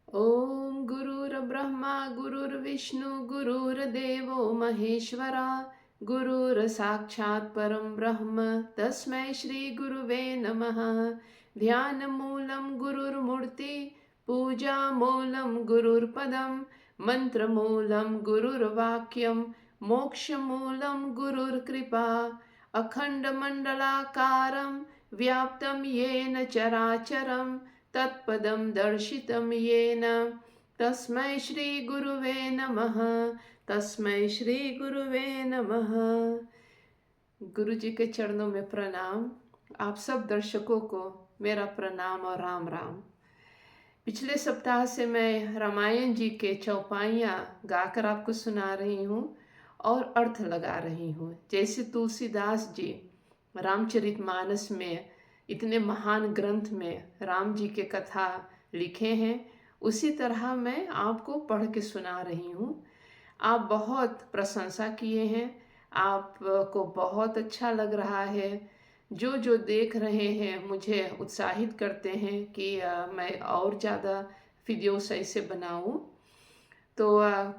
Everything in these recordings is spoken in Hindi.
ओम गुरुर्ब्रह्मा गुरुर्विष्णु गुरुर्देवो महेश्वरा गुरुर साक्षात् परम ब्रह्म तस्मै श्री गुरुवे नमः। ध्यान मूलं गुरुर्मूर्ति पूजा मूलं गुरुर्पदम मंत्र मूलं गुरुर्वाक्यम मोक्ष मूलं गुरुर्कृपा अखंड मंडलाकारं व्याप्तं येन चराचरं तत्पदं दर्शितं येन तस्मै श्री गुरुवे नमः। तस्मै श्री गुरुवे नमः। गुरु जी के चरणों में प्रणाम। आप सब दर्शकों को मेरा प्रणाम और राम राम। पिछले सप्ताह से मैं रामायण जी के चौपाइयाँ गाकर आपको सुना रही हूँ और अर्थ लगा रही हूँ। जैसे तुलसीदास जी रामचरितमानस में इतने महान ग्रंथ में राम जी के कथा लिखे हैं, उसी तरह मैं आपको पढ़ के सुना रही हूँ। आप बहुत प्रशंसा किए हैं, आपको बहुत अच्छा लग रहा है। जो जो देख रहे हैं मुझे उत्साहित करते हैं कि मैं और ज़्यादा वीडियोस ऐसे बनाऊं। तो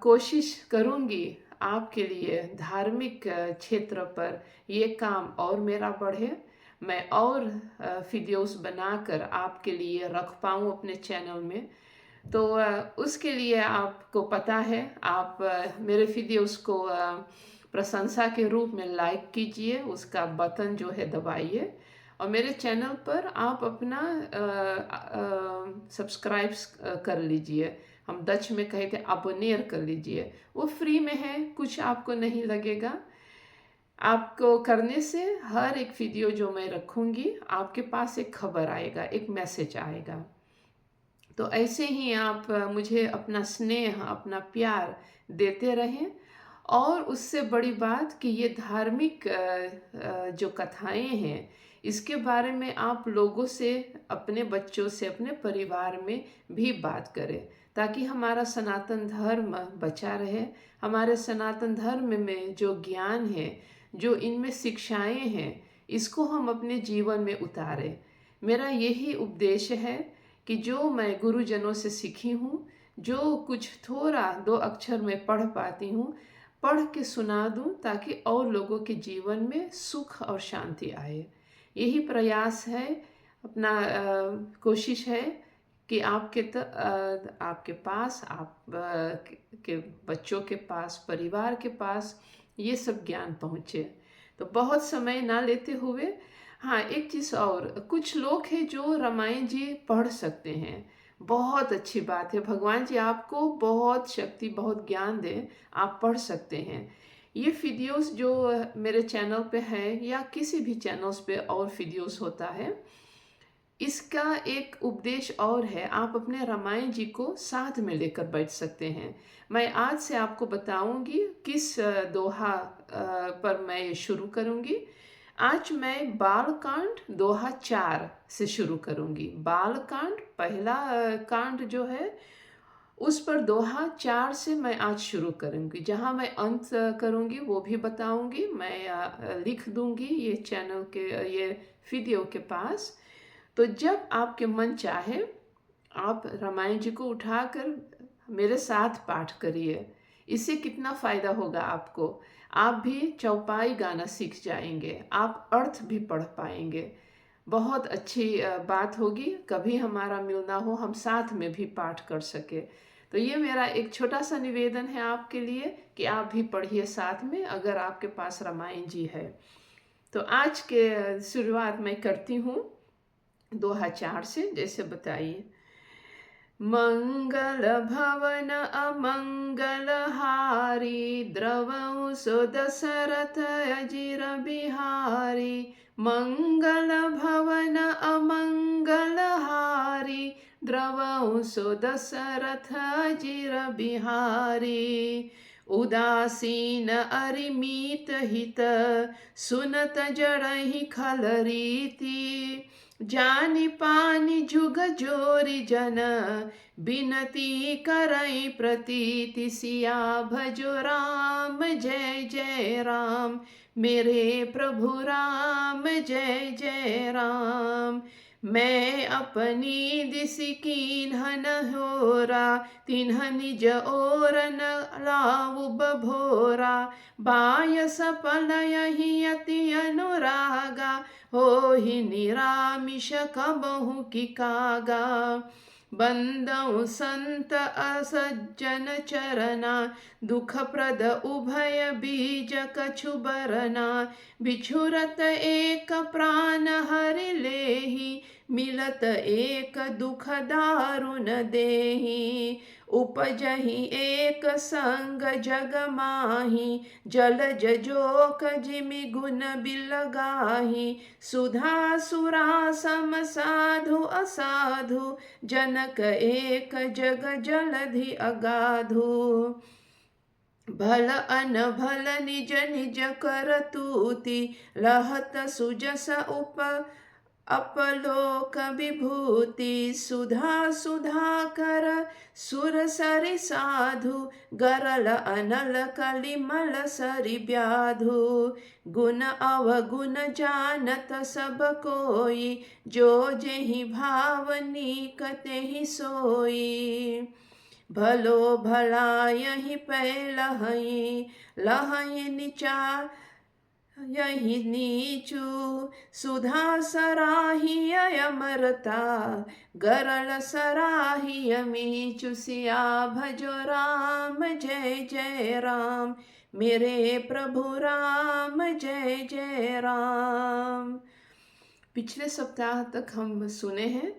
कोशिश करूंगी आपके लिए धार्मिक क्षेत्र पर ये काम और मेरा बढ़े, मैं और वीडियोस बनाकर आपके लिए रख पाऊँ अपने चैनल में। तो उसके लिए आपको पता है, आप मेरे वीडियोस को प्रशंसा के रूप में लाइक कीजिए, उसका बटन जो है दबाइए और मेरे चैनल पर आप अपना सब्सक्राइब कर लीजिए। हम डच में कहते हैं अबोनेर कर लीजिए, वो फ्री में है, कुछ आपको नहीं लगेगा। आपको करने से हर एक वीडियो जो मैं रखूँगी आपके पास एक खबर आएगा, एक मैसेज आएगा। तो ऐसे ही आप मुझे अपना स्नेह अपना प्यार देते रहें। और उससे बड़ी बात कि ये धार्मिक जो कथाएं हैं इसके बारे में आप लोगों से, अपने बच्चों से, अपने परिवार में भी बात करें, ताकि हमारा सनातन धर्म बचा रहे। हमारे सनातन धर्म में जो ज्ञान है, जो इनमें शिक्षाएं हैं, इसको हम अपने जीवन में उतारें। मेरा यही उपदेश है कि जो मैं गुरुजनों से सीखी हूँ, जो कुछ थोड़ा दो अक्षर में पढ़ पाती हूँ, पढ़ के सुना दूँ ताकि और लोगों के जीवन में सुख और शांति आए। यही प्रयास है, अपना कोशिश है कि आपके पास, के बच्चों के पास, परिवार के पास ये सब ज्ञान पहुँचे। तो बहुत समय ना लेते हुए, हाँ एक चीज़ और, कुछ लोग हैं जो रामायण जी पढ़ सकते हैं, बहुत अच्छी बात है। भगवान जी आपको बहुत शक्ति बहुत ज्ञान दें, आप पढ़ सकते हैं। ये वीडियोस जो मेरे चैनल पे है या किसी भी चैनल्स पे और वीडियोस होता है, इसका एक उपदेश और है, आप अपने रामायण जी को साथ में लेकर बैठ सकते हैं। मैं आज से आपको बताऊंगी किस दोहा पर मैं ये शुरू करूंगी। आज मैं बालकांड दोहा 4 से शुरू करूंगी। बालकांड पहला कांड जो है, उस पर दोहा 4 से मैं आज शुरू करूंगी। जहां मैं अंत करूंगी वो भी बताऊंगी, मैं लिख दूंगी ये चैनल के ये वीडियो के पास। तो जब आपके मन चाहे आप रामायण जी को उठाकर मेरे साथ पाठ करिए। इससे कितना फ़ायदा होगा आपको, आप भी चौपाई गाना सीख जाएंगे, आप अर्थ भी पढ़ पाएंगे। बहुत अच्छी बात होगी, कभी हमारा मिलना हो हम साथ में भी पाठ कर सके। तो ये मेरा एक छोटा सा निवेदन है आपके लिए कि आप भी पढ़िए साथ में, अगर आपके पास रामायण जी है। तो आज के शुरुआत मैं करती हूँ दोहा 4 से, जैसे बताइए। मंगल भवन अमंगल हारी द्रवौ सो दशरथ अजिर बिहारी। मंगल भवन अमंगल हारी द्रवौ सो दशरथ अजिर बिहारी। उदासीन अरिमीत हित सुनत जड़हि खल रीति। जानी पानी जुग जोरी जन बिनती करई प्रतीति। सिया भजो राम जय जय राम, मेरे प्रभु राम जय जय राम। मैं अपनी दिसि कीन्ह न होरा, तिन्ह निज ओर न लाऊ बभोरा। बायस पलयहि अति अनुरागा, होहि निरामिष कबहु की कागा। बंदौ संत असज्जन चरना, दुख प्रद उभय बीज कछु बरना। बिछुरत एक प्राण हरि लेहि, मिलत एक दुख दारुण देहि। उपजहि एक संग जग माहि, जलज जोक जिमि गुण बिलगाहि। सुधा सुरा सम साधु असाधु, जनक एक जग जलधि अगाधु। भल अनभल निज निज कर तूति, लहत सुजस अपलोक विभूति। सुधा सुधा कर सुर सरि साधु, गरल अनल कलिमल सरि व्याधु। गुण अवगुण जानत सब कोई, जो जेहि भाव नीक तेहि सोई। भलो भला यही पै लहई, लहई नीचा यही नीचू। सुधा सराही अमरता, गरल सराही मीचु। सिया भजो राम जय जय राम, मेरे प्रभु राम जय जय राम। पिछले सप्ताह तक हम सुने हैं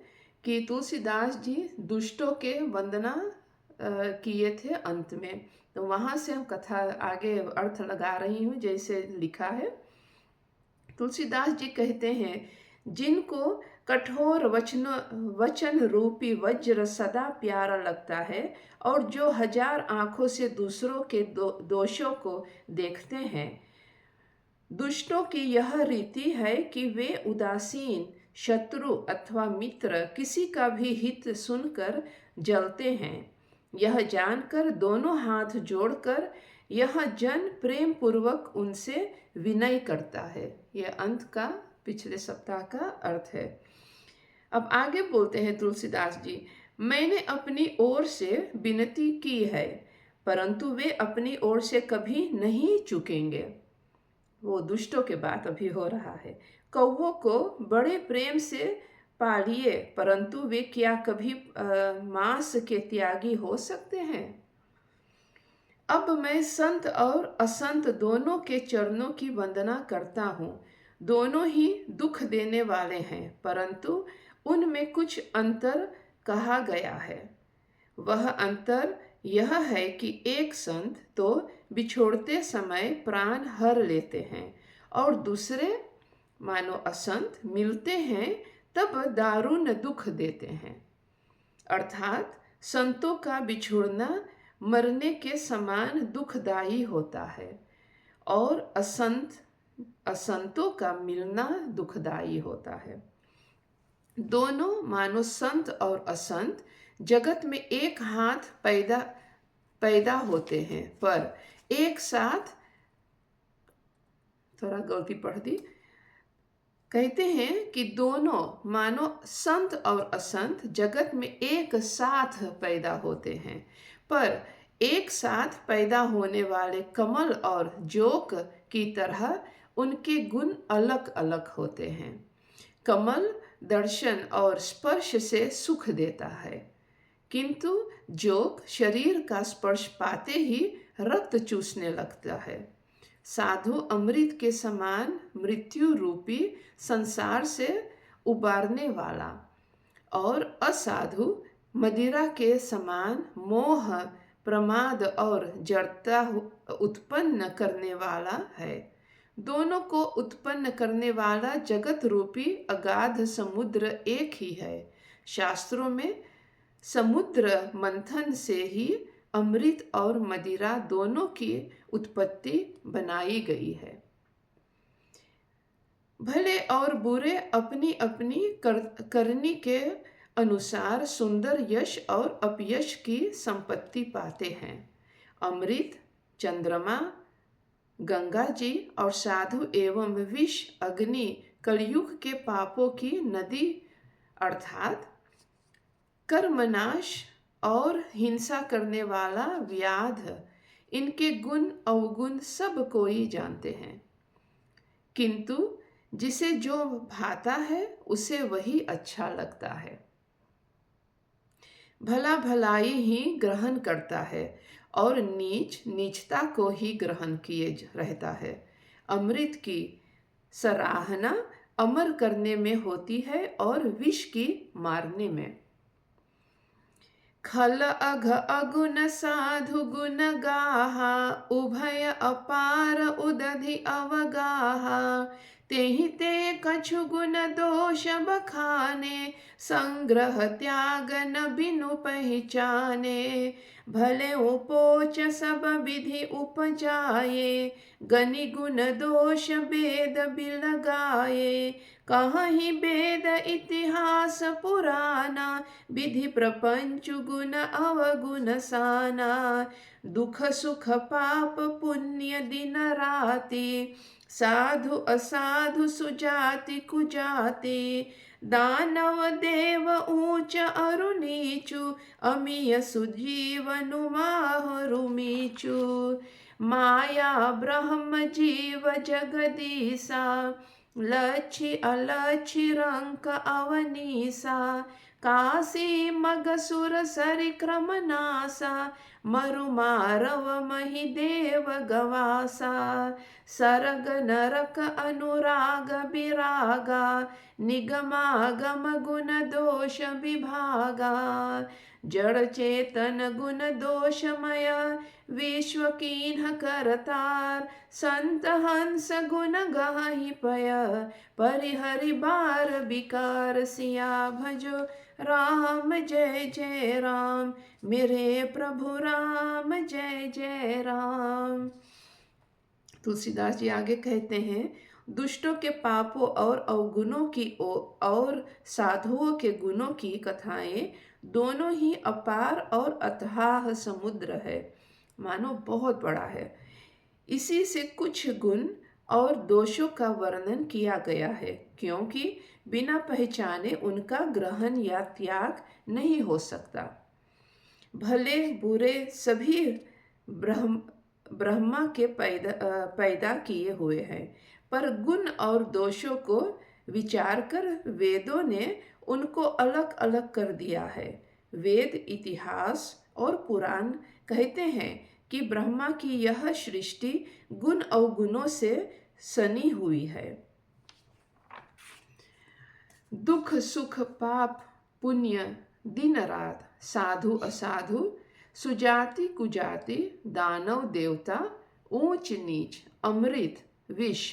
कि तुलसीदास जी दुष्टों के वंदना किए थे अंत में। तो वहाँ से हम कथा आगे अर्थ लगा रही हूँ। जैसे लिखा है, तुलसीदास जी कहते हैं, जिनको कठोर वचन रूपी वज्र सदा प्यारा लगता है, और जो हजार आंखों से दूसरों के दोषों को देखते हैं। दुष्टों की यह रीति है कि वे उदासीन, शत्रु अथवा मित्र किसी का भी हित सुनकर जलते हैं। यह जानकर दोनों हाथ जोड़कर यह जन प्रेम पूर्वक उनसे विनय करता है। यह अंत का पिछले सप्ताह का अर्थ है। अब आगे बोलते हैं तुलसीदास जी, मैंने अपनी ओर से विनती की है, परंतु वे अपनी ओर से कभी नहीं चुकेंगे। वो दुष्टों के बात अभी हो रहा है। कौवों को बड़े प्रेम से पालिए, परंतु वे क्या कभी मांस के त्यागी हो सकते हैं। अब मैं संत और असंत दोनों के चरणों की वंदना करता हूँ। दोनों ही दुख देने वाले हैं, परंतु उनमें कुछ अंतर कहा गया है। वह अंतर यह है कि एक संत तो बिछोड़ते समय प्राण हर लेते हैं, और दूसरे मानो असंत मिलते हैं तब दारुण दुख देते हैं। अर्थात संतों का बिछुड़ना मरने के समान दुखदायी होता है, और असंतों का मिलना दुखदायी होता है। दोनों मानो संत और असंत जगत में एक हाथ पैदा होते हैं, पर एक साथ, थोड़ा गलती पढ़ दी, कहते हैं कि दोनों मानो संत और असंत जगत में एक साथ पैदा होते हैं, पर एक साथ पैदा होने वाले कमल और जोक की तरह उनके गुण अलग अलग होते हैं। कमल दर्शन और स्पर्श से सुख देता है, किंतु जोक शरीर का स्पर्श पाते ही रक्त चूसने लगता है। साधु अमृत के समान मृत्यु रूपी संसार से उबारने वाला, और असाधु मदिरा के समान मोह, प्रमाद और जड़ता उत्पन्न करने वाला है। दोनों को उत्पन्न करने वाला जगत रूपी अगाध समुद्र एक ही है। शास्त्रों में समुद्र मंथन से ही अमृत और मदिरा दोनों की उत्पत्ति बनाई गई है। भले और बुरे अपनी अपनी करनी के अनुसार सुंदर यश और अपयश की संपत्ति पाते हैं। अमृत, चंद्रमा, गंगा जी और साधु एवं विष, अग्नि कलयुग के पापों की नदी अर्थात कर्मनाश और हिंसा करने वाला व्याध, इनके गुण अवगुण सब कोई जानते हैं, किंतु जिसे जो भाता है उसे वही अच्छा लगता है। भला भलाई ही ग्रहण करता है और नीच नीचता को ही ग्रहण किए रहता है। अमृत की सराहना अमर करने में होती है और विष की मारने में। खल अघ अगुण साधु गुण गाहा, उभय अपार उदधि अवगाहा। तेहि ते कछु गुण दोष बखाने, संग्रह त्याग न बिनु पहचाने। भले उपोच सब विधि उपजाये, गनि गुण दोष वेद बिलगाये। कहीं वेद इतिहास पुराना, विधि प्रपंच गुण अवगुण साना। दुख सुख पाप पुण्य दिन राति, साधु असाधु सुजाति कुजाति। दानव देव ऊंच अरु नीचु, अमीय सुजीवनु माहरु मीचु। माया ब्रह्म जीव जगदीसा, लच्छी अलच्छी रंक अवनीसा। काशी मगसुर सरिक्रम नासा, मरु मारव मही देव गवासा। सरग नरक अनुराग विरागा, निगमागम गुण दोष विभागा। जड़ चेतन गुण दोषमय, विश्व कीन्ह करतार। संत हंस गुण गाहि पय, परिहरि बार विकार। सिया भजो राम जय जय राम, मेरे प्रभु राम जय जय राम। तुलसीदास जी आगे कहते हैं, दुष्टों के पापों और अवगुणों की और साधुओं के गुणों की कथाएं दोनों ही अपार और अथाह समुद्र है, मानो बहुत बड़ा है। इसी से कुछ गुण और दोषों का वर्णन किया गया है, क्योंकि बिना पहचाने उनका ग्रहण या त्याग नहीं हो सकता। भले बुरे सभी ब्रह्मा के पैदा किए हुए हैं, पर गुण और दोषों को विचार कर वेदों ने उनको अलग अलग कर दिया है। वेद इतिहास और पुराण कहते हैं कि ब्रह्मा की यह सृष्टि गुण अवगुणों से सनी हुई है। दुख सुख पाप पुण्य दिन रात, साधु असाधु, सुजाति कुजाति, दानव देवता, ऊंच नीच, अमृत विष,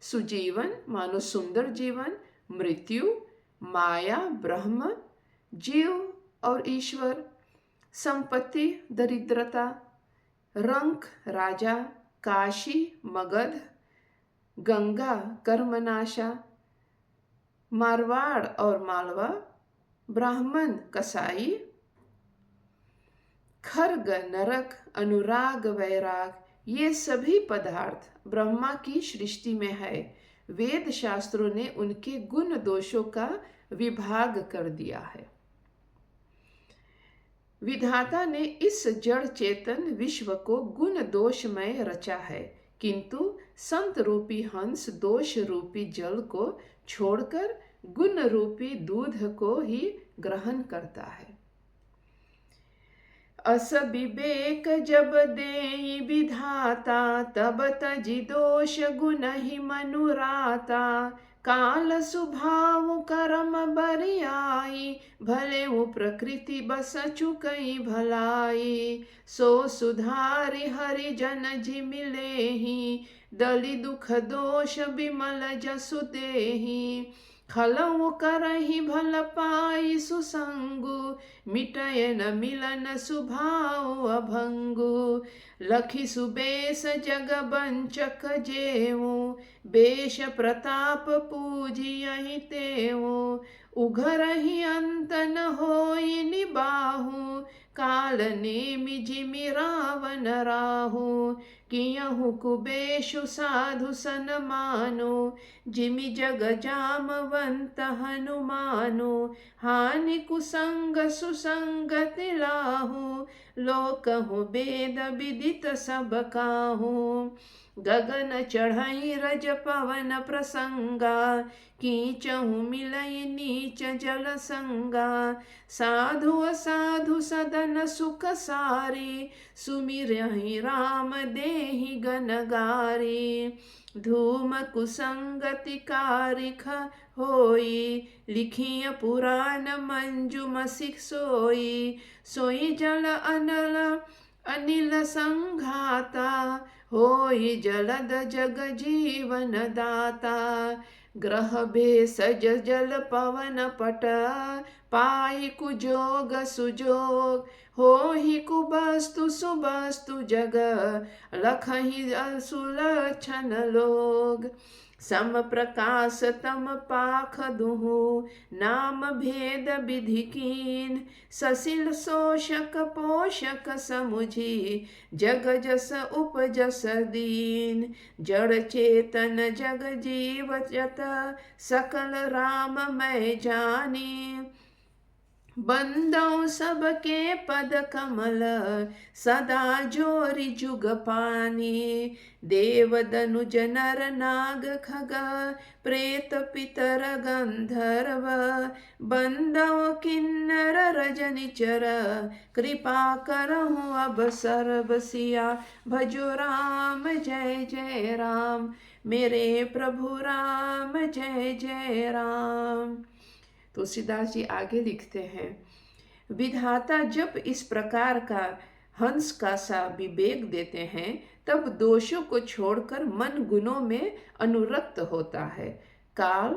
सुजीवन मानो सुंदर जीवन, मृत्यु, माया ब्रह्म, जीव और ईश्वर, संपत्ति दरिद्रता, रंक राजा, काशी मगध, गंगा कर्मनाशा, मारवाड़ और मालवा, ब्राह्मण कसाई, खर्ग नरक, अनुराग वैराग, ये सभी पदार्थ ब्रह्मा की सृष्टि में है। वेद शास्त्रों ने उनके गुण दोषों का विभाग कर दिया है। विधाता ने इस जड़ चेतन विश्व को गुण दोषमय रचा है, किंतु संत रूपी हंस दोष रूपी जल को छोड़कर गुण रूपी दूध को ही ग्रहण करता है। अस विवेक जब देई विधाता, तब तजि दोष गुण ही मनुराता। काल सुभाव करम बरियाई, भले वो प्रकृति बस चुकई भलाई। सो सुधारि हरि जन जि मिले ही, दलि दुख दोष विमल जसु देहि। खलऊ करहि भल पाई सुसंगु, मिटय न मिलन सुभाव अभंगु। लखि सुबेश जग बंचक जेऊ, बेश प्रताप पूजियहि तेऊ। उघरहि अंत न होई निबाहु, काल नेमि जिमि रावण राहु। कियहु कुबेशु साधु सन मानो, जिमि जग जामवंत हनुमानो। हानि कुसंग सुसंगति लाहू, लोकहु वेद विदित सब काहू। गगन चढ़ई रज पवन प्रसंगा, कीचहु मिलई नीच जल संगा। साधु असाधु सदन सुख सारी, सुमिरहि राम देहि गन गारी। धूम कुसंगति कारिख होई, लिखिय पुराण मंजुम सिख सोई। सोई जल अनल अनिल संघाता, होई जलद जग जीवन दाता। ग्रह भेषज जल पवन पट, पाई कुजोग सुजोग। होहि कुबस्तु सुबस्तु जग, लखहि सुलक्षण लोग। सम प्रकाश तम पाख दुहु, नाम भेद विधि कीन। ससिल शोषक पोषक समुझी, जग जस उपजस दीन। जड़ चेतन जग जीव जत, सकल राम मैं जानी। बंदौ सबके पद कमल, सदा जोरि जुग पानी। देव दनुज नर नाग खग, प्रेत पितर गंधर्व। बंदौ किन्नर रजनिचर, कृपा करहु अब सर्व सिया। भजो राम जय जय राम, मेरे प्रभु राम जय जय राम। तुलसीदास जी आगे लिखते हैं, विधाता जब इस प्रकार का हंस का सा विवेक देते हैं, तब दोषों को छोड़कर मन गुणों में अनुरक्त होता है। काल,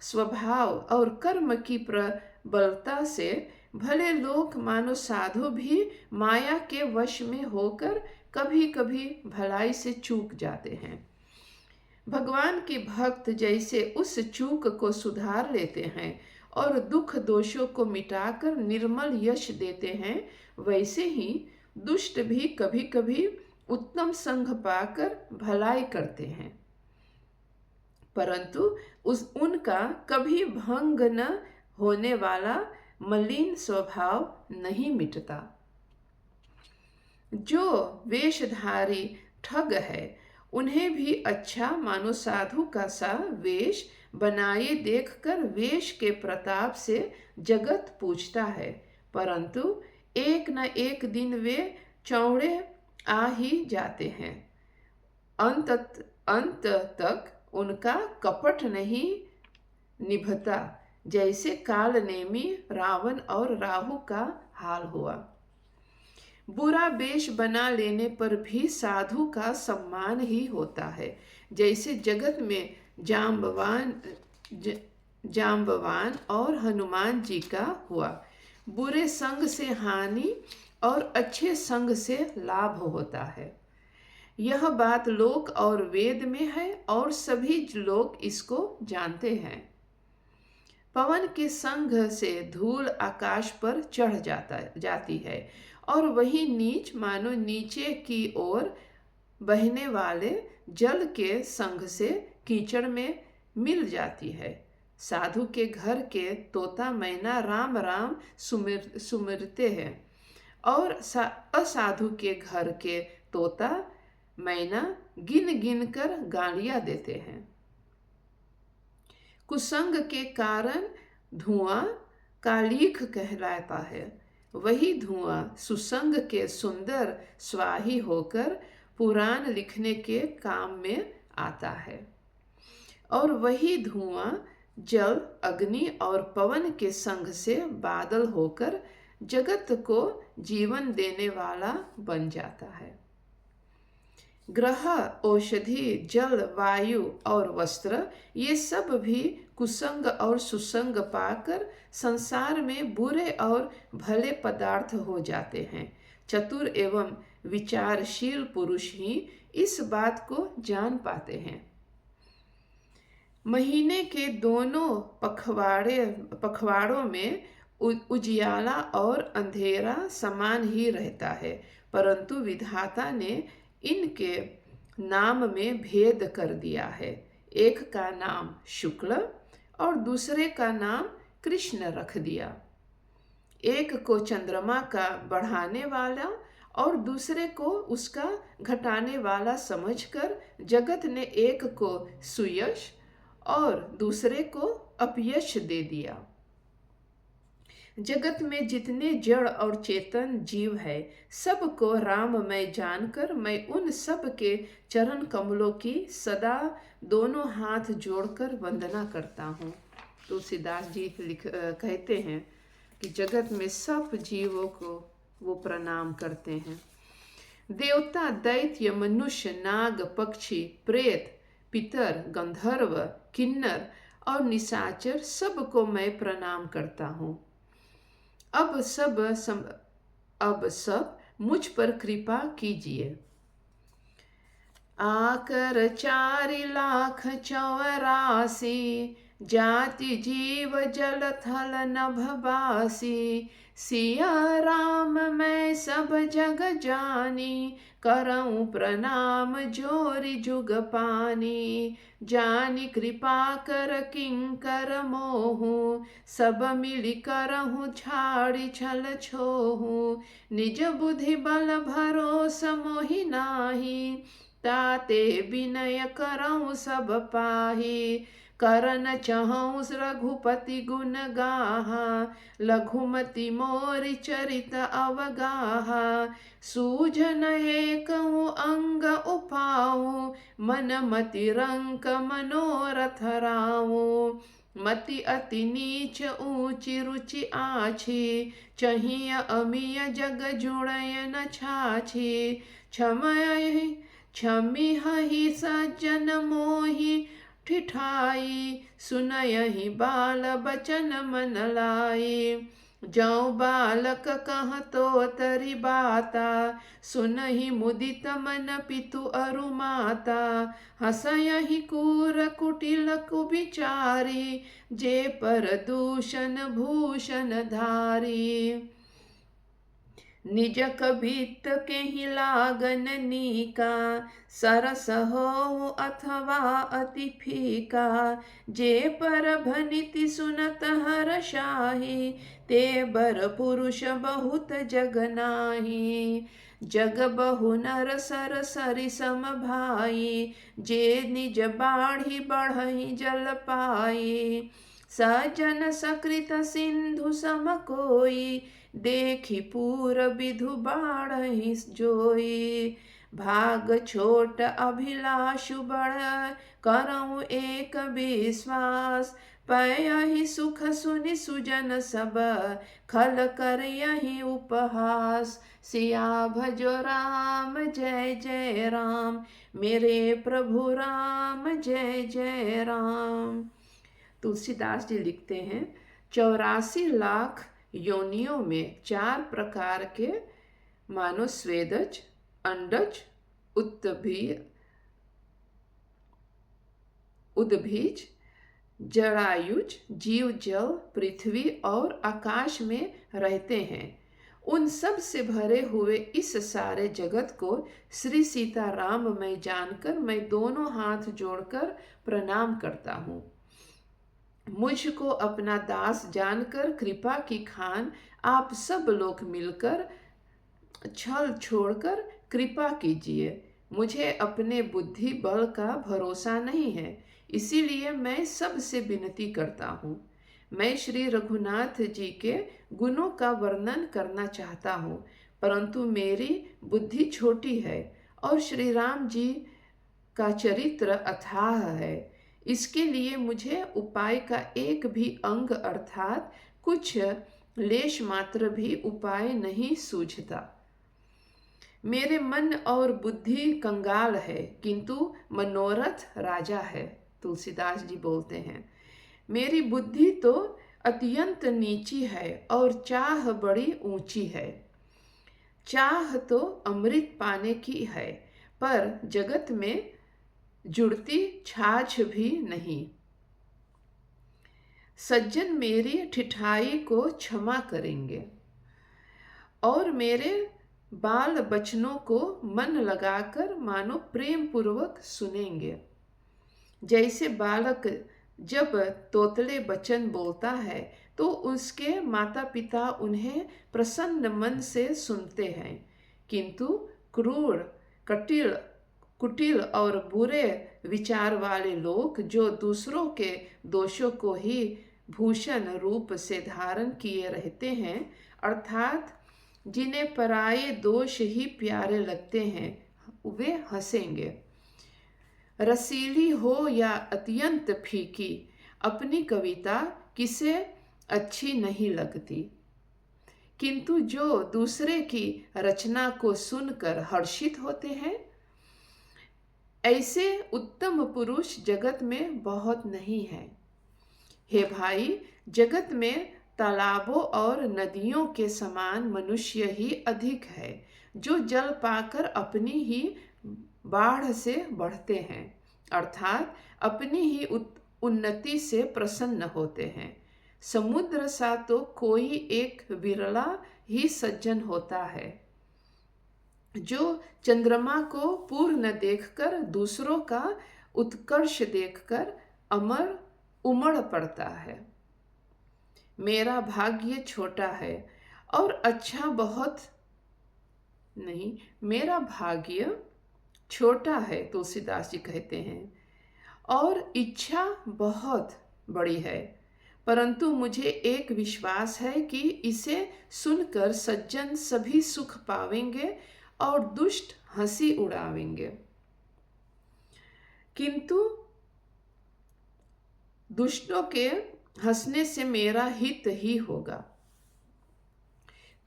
स्वभाव और कर्म की प्रबलता से भले लोग मानो साधु भी माया के वश में होकर कभी कभी भलाई से चूक जाते हैं। भगवान के भक्त जैसे उस चूक को सुधार लेते हैं और दुख दोषों को मिटाकर निर्मल यश देते हैं, वैसे ही दुष्ट भी कभी कभी उत्तम संग पाकर भलाई करते हैं, परंतु उनका कभी भंग न होने वाला मलिन स्वभाव नहीं मिटता। जो वेशधारी ठग है, उन्हें भी अच्छा मानो साधु का सा वेश बनाए देखकर वेश के प्रताप से जगत पूछता है, परंतु एक न एक दिन वे चौड़े आ ही जाते हैं। अंत तक उनका कपट नहीं निभता, जैसे कालनेमी रावण और राहु का हाल हुआ। बुरा वेश बना लेने पर भी साधु का सम्मान ही होता है, जैसे जगत में जाम्बवान और हनुमान जी का हुआ। बुरे संग से हानि और अच्छे संग से लाभ होता है। यह बात लोक और वेद में है और सभी लोग इसको जानते हैं। पवन के संग से धूल आकाश पर चढ़ जाती है और वही नीच मानो नीचे की ओर बहने वाले जल के संग से कीचड़ में मिल जाती है। साधु के घर के तोता मैना राम राम सुमिरते हैं और असाधु के घर के तोता मैना गिन गिन कर गालियां देते हैं। कुसंग के कारण धुआं कालीख कहलाता है, वही धुआं सुसंग के सुंदर स्वाही होकर पुराण लिखने के काम में आता है, और वही धुआं जल, अग्नि और पवन के संग से बादल होकर जगत को जीवन देने वाला बन जाता है। ग्रह, औषधि, जल, वायु और वस्त्र, ये सब भी कुसंग और सुसंग पाकर संसार में बुरे और भले पदार्थ हो जाते हैं। चतुर एवं विचारशील पुरुष ही इस बात को जान पाते हैं। महीने के दोनों पखवाड़ों में उजियाला और अंधेरा समान ही रहता है, परंतु विधाता ने इनके नाम में भेद कर दिया है। एक का नाम शुक्ल और दूसरे का नाम कृष्ण रख दिया। एक को चंद्रमा का बढ़ाने वाला और दूसरे को उसका घटाने वाला समझकर जगत ने एक को सुयश और दूसरे को अपयश दे दिया। जगत में जितने जड़ और चेतन जीव है, सबको राममय जानकर मैं उन सब के चरण कमलों की सदा दोनों हाथ जोड़कर वंदना करता हूँ। तुलसीदास जी कहते हैं कि जगत में सब जीवों को वो प्रणाम करते हैं। देवता, दैत्य, मनुष्य, नाग, पक्षी, प्रेत, पितर, गंधर्व, किन्नर और निशाचर सबको मैं प्रणाम करता हूँ। अब सब मुझ पर कृपा कीजिए। आकर 4,84,000 जाति जीव जल थल नभवासी। सिया राम मैं सब जग जानी, करऊं प्रणाम जोरि जुग पानी। जानि कृपा कर किंकर मोहु, सब मिलि करहु छाड़ि छल छोहु। निज बुद्धि बल भरोस मोहि नाही, ताते विनय करऊं सब पाही। करन चहऊं रघुपति गुण गाहा, लघुमति मोरि चरित अवगाहा। सूझन एकउ अंग उपाऊं, मन मति रंक मनोरथ राऊं। मति अति नीच ऊंची रुचि आछी, चहिय अमिय जग जुड़य न छाछी। क्षमिहहि सज्जन मोहि ठिठाई, सुनयहि बाल बचन मन लाई। जौ बालक कह तो तरि बाता, सुनहि मुदित मन पितु अरु माता। हसयहि कूर कुटिल कुबिचारी, जे पर दूषण भूषण धारी। निज कबित केहि लागन नीका, सरस हो अथवा अति फीका। जे पर भनिति सुनत हरषाहि, ते बर पुरुष बहुत जग नाही। जग बहु नर सर सरि सम भाई, जे निज बाढ़ि बढ़हि जल पाई। सजन सकृत सिंधु सम कोई, देखि पूर विधु बाढ़हि जोई। भाग छोट अभिलाषु बढ़, करऊं एक विश्वास। पयहि सुख सुनि सुजन सब, खल कर यही उपहास। सिया भजो राम जय जय राम, मेरे प्रभु राम जय जय राम। तुलसीदास जी लिखते हैं, 84 लाख योनियों में 4 प्रकार के मानो स्वेदज, अंडज, उद्भिज, जरायुज जीव जल, पृथ्वी और आकाश में रहते हैं। उन सब से भरे हुए इस सारे जगत को श्री सीताराम मैं जानकर मैं दोनों हाथ जोड़कर प्रणाम करता हूँ। मुझको अपना दास जानकर कृपा की खान आप सब लोग मिलकर छल छोड़कर कृपा कीजिए। मुझे अपने बुद्धि बल का भरोसा नहीं है, इसीलिए मैं सबसे विनती करता हूँ। मैं श्री रघुनाथ जी के गुणों का वर्णन करना चाहता हूँ, परंतु मेरी बुद्धि छोटी है और श्री राम जी का चरित्र अथाह है। इसके लिए मुझे उपाय का एक भी अंग अर्थात कुछ लेश मात्र भी उपाय नहीं सूझता। मेरे मन और बुद्धि कंगाल है, किंतु मनोरथ राजा है। तुलसीदास जी बोलते हैं, मेरी बुद्धि तो अत्यंत नीची है और चाह बड़ी ऊंची है। चाह तो अमृत पाने की है, पर जगत में जुड़ती छाछ भी नहीं। सज्जन मेरी ठिठाई को क्षमा करेंगे और मेरे बाल बचनों को मन लगाकर मानो प्रेम पूर्वक सुनेंगे। जैसे बालक जब तोतले बचन बोलता है तो उसके माता पिता उन्हें प्रसन्न मन से सुनते हैं, किंतु क्रूर, कटिल कुटिल और बुरे विचार वाले लोग जो दूसरों के दोषों को ही भूषण रूप से धारण किए रहते हैं, अर्थात जिन्हें पराये दोष ही प्यारे लगते हैं, वे हंसेंगे। रसीली हो या अत्यंत फीकी, अपनी कविता किसे अच्छी नहीं लगती, किंतु जो दूसरे की रचना को सुनकर हर्षित होते हैं, ऐसे उत्तम पुरुष जगत में बहुत नहीं है। हे भाई, जगत में तालाबों और नदियों के समान मनुष्य ही अधिक है, जो जल पाकर अपनी ही बाढ़ से बढ़ते हैं, अर्थात अपनी ही उन्नति से प्रसन्न होते हैं। समुद्र सा तो कोई एक विरला ही सज्जन होता है, जो चंद्रमा को पूर्ण देखकर दूसरों का उत्कर्ष देखकर अमर उमड़ पड़ता है। मेरा भाग्य छोटा है और अच्छा बहुत नहीं, मेरा भाग्य छोटा है, तुलसीदास जी कहते हैं, और इच्छा बहुत बड़ी है, परंतु मुझे एक विश्वास है कि इसे सुनकर सज्जन सभी सुख पावेंगे और दुष्ट हंसी उड़ावेंगे, किंतु दुष्टों के हंसने से मेरा हित ही होगा।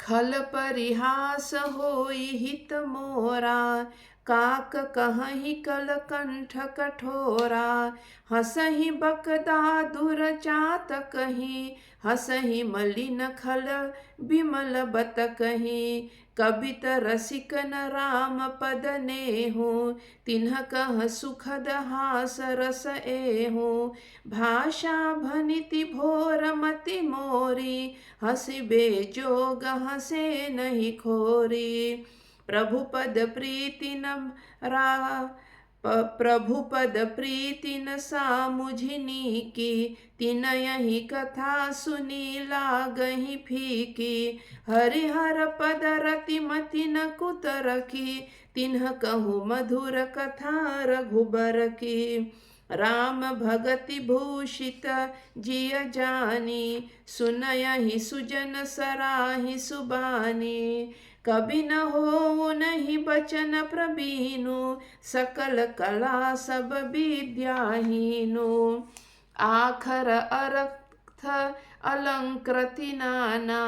खल परिहास होई हित मोरा, काक कहहि कल कंठ कठोरा, हसहि बकदा दुर चात कहीं, हसहि मलिन खल बिमल बत कहीं, कबित रसिक न राम पद नेहु, तिन्ह कह सुखद हास रस एहु, भाषा भनिति भोर मति मोरी, हसी बेजोग हसे नहीं खोरी, प्रभु पद प्रीति न प्रभु पद प्रीति न सामुझिनी की, तिन यही कथा सुनी लागहि फीकी, हरिहर पद रति मति न कुत रखी, तिन्ह कहूँ मधुर कथा रघुबर की, राम भगति भूषित जिय जानी, सुनयहि सुजन सराहि सुबानी, कभी न हो नहीं बचन प्रबीनु, सकल कला सब विद्याहीनु, आखर अर्थ अलंकृति नाना,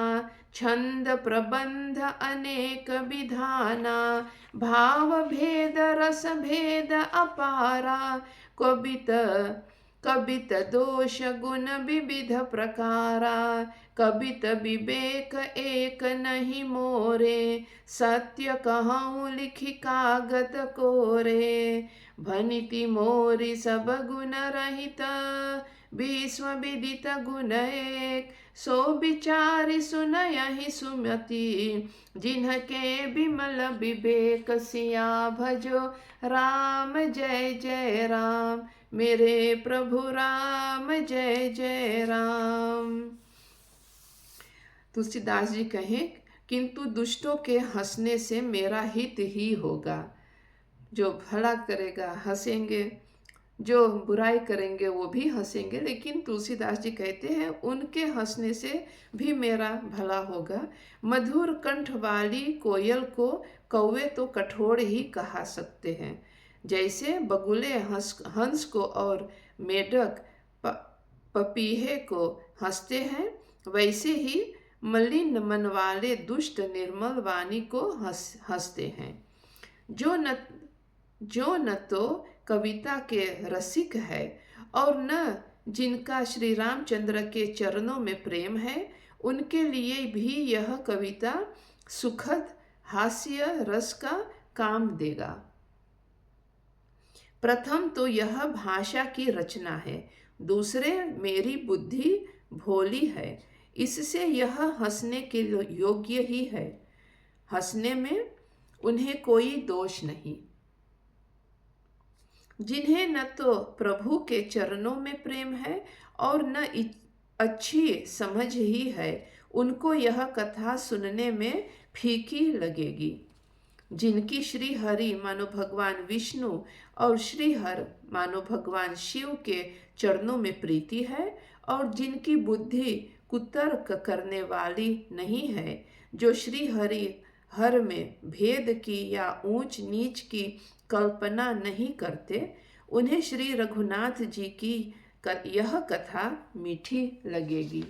छंद प्रबंध अनेक विधाना, भाव भेद रस भेद अपारा, कबित दोष गुण विविध प्रकारा, कबित विवेक एक नहीं मोरे, सत्य कहूँ लिखि कागत कोरे, भनिति मोरी सब गुण रहित, विश्व विदित गुण एक, सो विचारि सुनयहि सुमति, जिन्हके विमल विवेक सिया भजो राम जय जय राम, मेरे प्रभु राम जय जय राम। तुलसीदास जी कहें, किंतु दुष्टों के हंसने से मेरा हित ही होगा। जो भला करेगा हंसेंगे, जो बुराई करेंगे वो भी हंसेंगे, लेकिन तुलसीदास जी कहते हैं उनके हंसने से भी मेरा भला होगा। मधुर कंठ वाली कोयल को कौवे तो कठोर ही कहा सकते हैं, जैसे बगुले हंस को और मेढक पपीहे को हंसते हैं, वैसे ही मलिन मन वाले दुष्ट निर्मल वाणी को हंसते हैं। जो न तो कविता के रसिक है और न जिनका श्री रामचंद्र के चरणों में प्रेम है, उनके लिए भी यह कविता सुखद हास्य रस का काम देगा। प्रथम तो यह भाषा की रचना है, दूसरे मेरी बुद्धि भोली है, इससे यह हंसने के योग्य ही है। हंसने में उन्हें कोई दोष नहीं। जिन्हें न तो प्रभु के चरणों में प्रेम है और न अच्छी समझ ही है, उनको यह कथा सुनने में फीकी लगेगी। जिनकी श्री हरि मानो भगवान विष्णु और श्री हर मानो भगवान शिव के चरणों में प्रीति है, और जिनकी बुद्धि कुतर्क करने वाली नहीं है, जो श्री हरि हर में भेद की या ऊंच नीच की कल्पना नहीं करते, उन्हें श्री रघुनाथ जी की यह कथा मीठी लगेगी।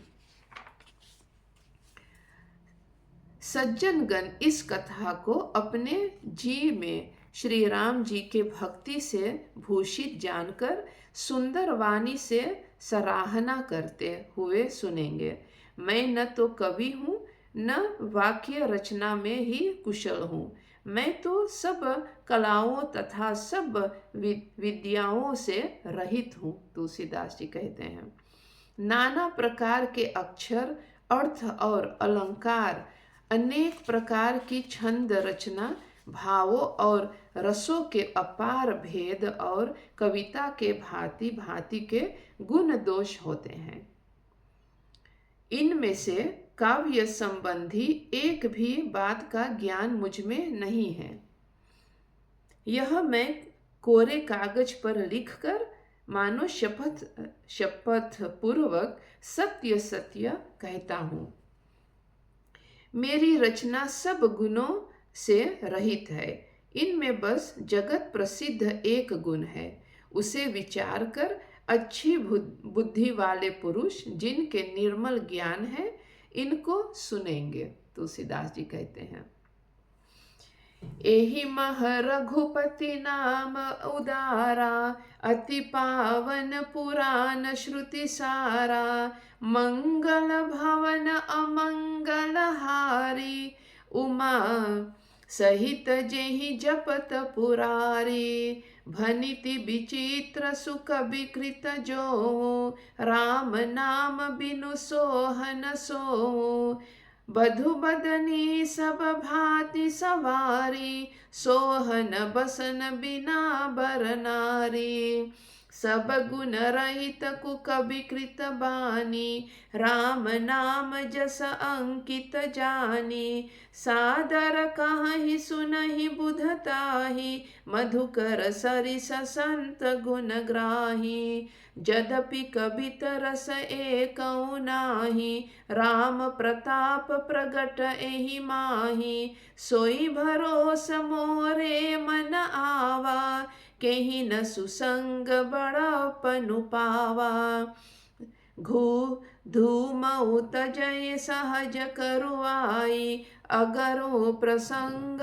सज्जनगण इस कथा को अपने जी में श्री राम जी के भक्ति से भूषित जानकर सुंदर वाणी से सराहना करते हुए सुनेंगे। मैं न तो कवि हूँ, न वाक्य रचना में ही कुशल हूँ। मैं तो सब कलाओं तथा सब विद्याओं से रहित हूँ, तुलसीदास जी कहते हैं। नाना प्रकार के अक्षर, अर्थ और अलंकार, अनेक प्रकार की छंद रचना, भावों और रसों के अपार भेद और कविता के भांति भांति के गुण दोष होते हैं। इनमें से काव्य संबंधी एक भी बात का ज्ञान मुझ में नहीं है। यह मैं कोरे कागज पर लिखकर मानो शपथ पूर्वक सत्य सत्य कहता हूँ। मेरी रचना सब गुणों से रहित है। इनमें बस जगत प्रसिद्ध एक गुण है। उसे विचार कर अच्छी बुद्धि वाले पुरुष, जिनके निर्मल ज्ञान है, इनको सुनेंगे। तुलसीदास जी कहते हैं, एहि मह रघुपति नाम उदारा, अति पावन पुराण श्रुति सारा, मंगल भवन अमंगल हारी, उमा सहित जेहि जपत पुरारी, भनिति विचित्र सुख विकृत जो, राम नाम बिनु सोहन सो, बधु बदनी सब भांति सवारी, सोहन बसन बिना बर नारी, सब गुण रहित कुक विकृत बानी, राम नाम जस अंकित जानी, सादर कहि सुनहि बुधताहि, मधुकर सरिस संत गुण ग्राही, यद्यपि कबित रस एकौ नाही, राम प्रताप प्रगट एहि माही, सोई भरोस मोरे मन आवा, केहि न सुसंग बड़पनु पावा, धूमऊ तजय सहज करुआई, अगरो प्रसंग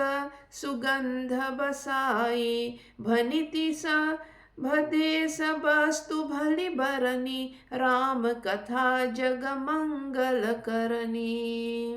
सुगंध बसाई, भनिति स भदेश वस्तु भली बरनी, राम कथा जग मंगल करनी,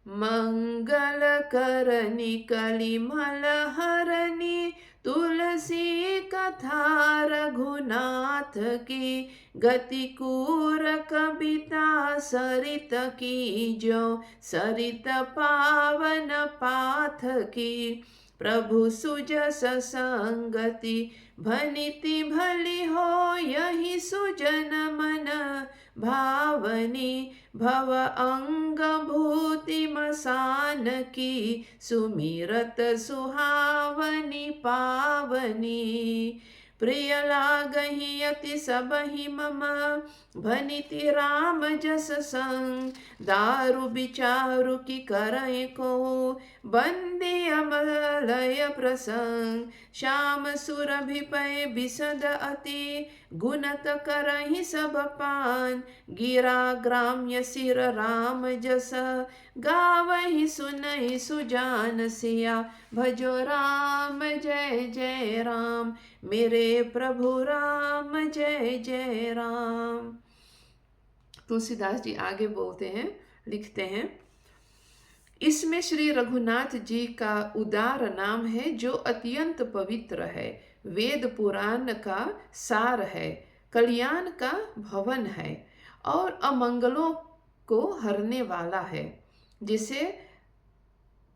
मंगल करनी कलिमल हरनी, तुलसी कथा रघुनाथ की, गति कूर कविता सरित की, जो सरित पावन पाथ की, प्रभु सुजस संगति भनिति भली हो, यही सुजन मन भावनी, भव अंग भूति मसान की, सुमिरत सुहावनी पावनी, प्रिय लागहि अति सबहि मम, भनिति राम जस संग, दारु विचारु की करय को, बंदी अमलय प्रसंग, श्याम सुरभि पै बिसद अति, गुणत करहि सब पान, गिरा ग्राम्य सिर राम जस, गावहि सुनहि सुजान सिया, भजो राम जय जय राम, मेरे प्रभु राम जय जय राम। तुलसीदास जी आगे बोलते हैं, लिखते हैं, इसमें श्री रघुनाथ जी का उदार नाम है, जो अत्यंत पवित्र है, वेद पुराण का सार है, कल्याण का भवन है और अमंगलों को हरने वाला है, जिसे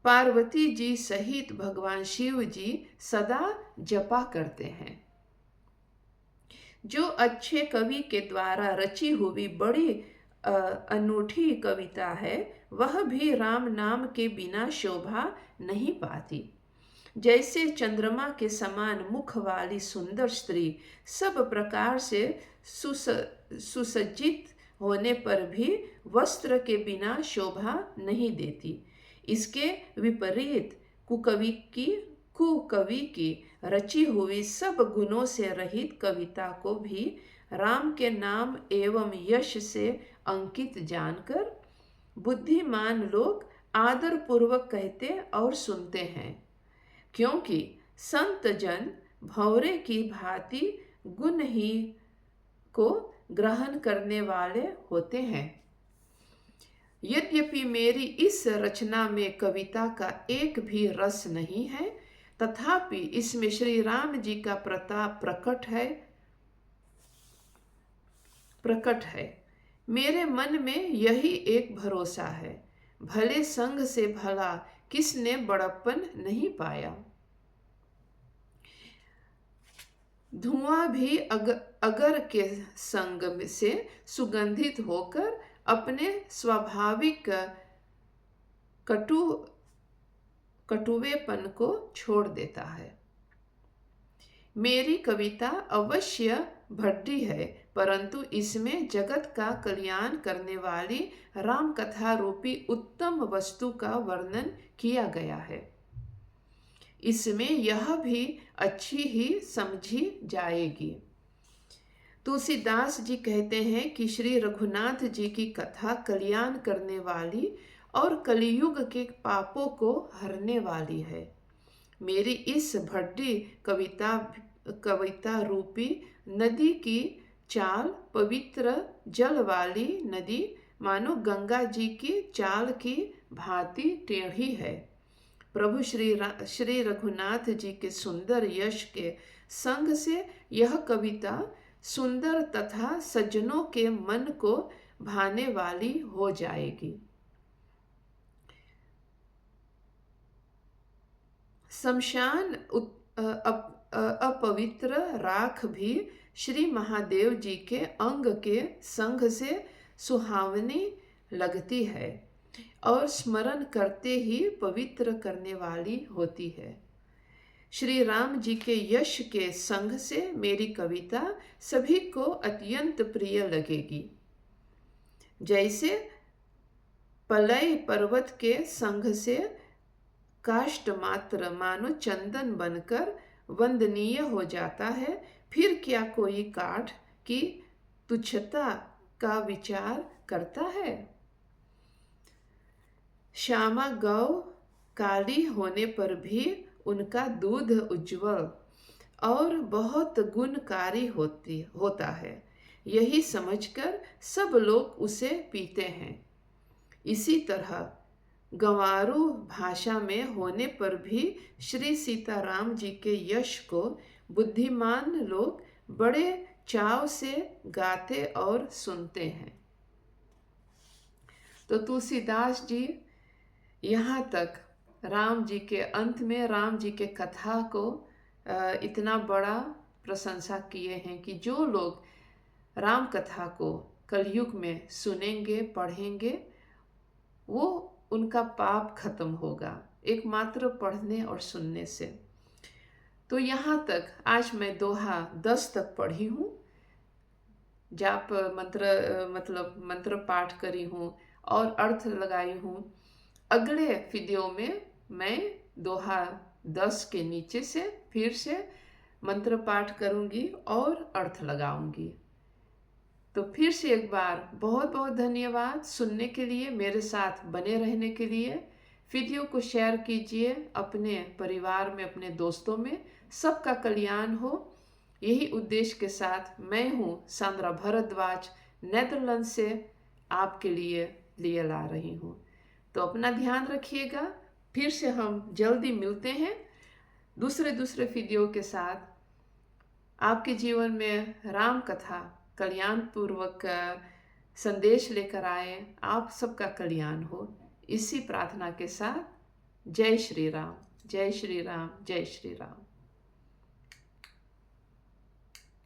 पार्वती जी सहित भगवान शिव जी सदा जपा करते हैं। जो अच्छे कवि के द्वारा रची हुई बड़ी अनूठी कविता है, वह भी राम नाम के बिना शोभा नहीं पाती। जैसे चंद्रमा के समान मुख वाली सुंदर स्त्री सब प्रकार से सुसज्जित होने पर भी वस्त्र के बिना शोभा नहीं देती, इसके विपरीत कुकवि की रची हुई सब गुणों से रहित कविता को भी राम के नाम एवं यश से अंकित जानकर बुद्धिमान लोग आदर पूर्वक कहते और सुनते हैं, क्योंकि संत जन भंवरे की भांति गुण ही को ग्रहण करने वाले होते हैं। यद्यपि मेरी इस रचना में कविता का एक भी रस नहीं है, तथापि इसमें श्री राम जी का प्रताप प्रकट है। मेरे मन में यही एक भरोसा है, भले संग से भला किसने बड़प्पन नहीं पाया। धुआं भी अगर के संग से सुगंधित होकर अपने स्वाभाविक कटुवेपन को छोड़ देता है। मेरी कविता अवश्य भद्दी है, परंतु इसमें जगत का कल्याण करने वाली राम कथा रूपी उत्तम वस्तु का वर्णन किया गया है। इसमें यह भी अच्छी ही समझी जाएगी। तुलसीदास जी कहते हैं कि श्री रघुनाथ जी की कथा कल्याण करने वाली और कलियुग के पापों को हरने वाली है। मेरी इस भद्दी कविता रूपी नदी की चाल पवित्र जल वाली नदी मानो गंगा जी की चाल की भांति टेढ़ी है। प्रभु श्री रघुनाथ जी के सुंदर यश के संग से यह कविता सुंदर तथा सज्जनों के मन को भाने वाली हो जाएगी। शमशान अपवित्र राख भी श्री महादेव जी के अंग के संग से सुहावनी लगती है और स्मरण करते ही पवित्र करने वाली होती है। श्री राम जी के यश के संग से मेरी कविता सभी को अत्यंत प्रिय लगेगी। जैसे पलय पर्वत के संग से काष्ठ मात्र मानो चंदन बनकर वंदनीय हो जाता है, फिर क्या कोई काठ की तुच्छता का विचार करता है। श्यामा गौ काली होने पर भी उनका दूध उज्जवल और बहुत गुणकारी होता है, यही समझकर सब लोग उसे पीते हैं। इसी तरह गंवारू भाषा में होने पर भी श्री सीताराम जी के यश को बुद्धिमान लोग बड़े चाव से गाते और सुनते हैं। तो तुलसीदास जी यहाँ तक राम जी के अंत में राम जी के कथा को इतना बड़ा प्रशंसा किए हैं कि जो लोग राम कथा को कलयुग में सुनेंगे पढ़ेंगे, वो उनका पाप खत्म होगा एकमात्र पढ़ने और सुनने से। तो यहाँ तक आज मैं दोहा 10 तक पढ़ी हूँ, जाप मंत्र पाठ करी हूँ और अर्थ लगाई हूँ। अगले वीडियो में मैं दोहा 10 के नीचे से फिर से मंत्र पाठ करूँगी और अर्थ लगाऊंगी। तो फिर से एक बार बहुत बहुत धन्यवाद सुनने के लिए, मेरे साथ बने रहने के लिए। वीडियो को शेयर कीजिए अपने परिवार में, अपने दोस्तों में, सबका कल्याण हो, यही उद्देश्य के साथ मैं हूँ सांद्रा भारद्वाज, नेदरलैंड से आपके लिए ला रही हूँ। तो अपना ध्यान रखिएगा। फिर से हम जल्दी मिलते हैं दूसरे वीडियो के साथ। आपके जीवन में राम कथा कल्याण पूर्वक संदेश लेकर आए, आप सबका कल्याण हो, इसी प्रार्थना के साथ जय श्री राम, जय श्री राम, जय श्री राम।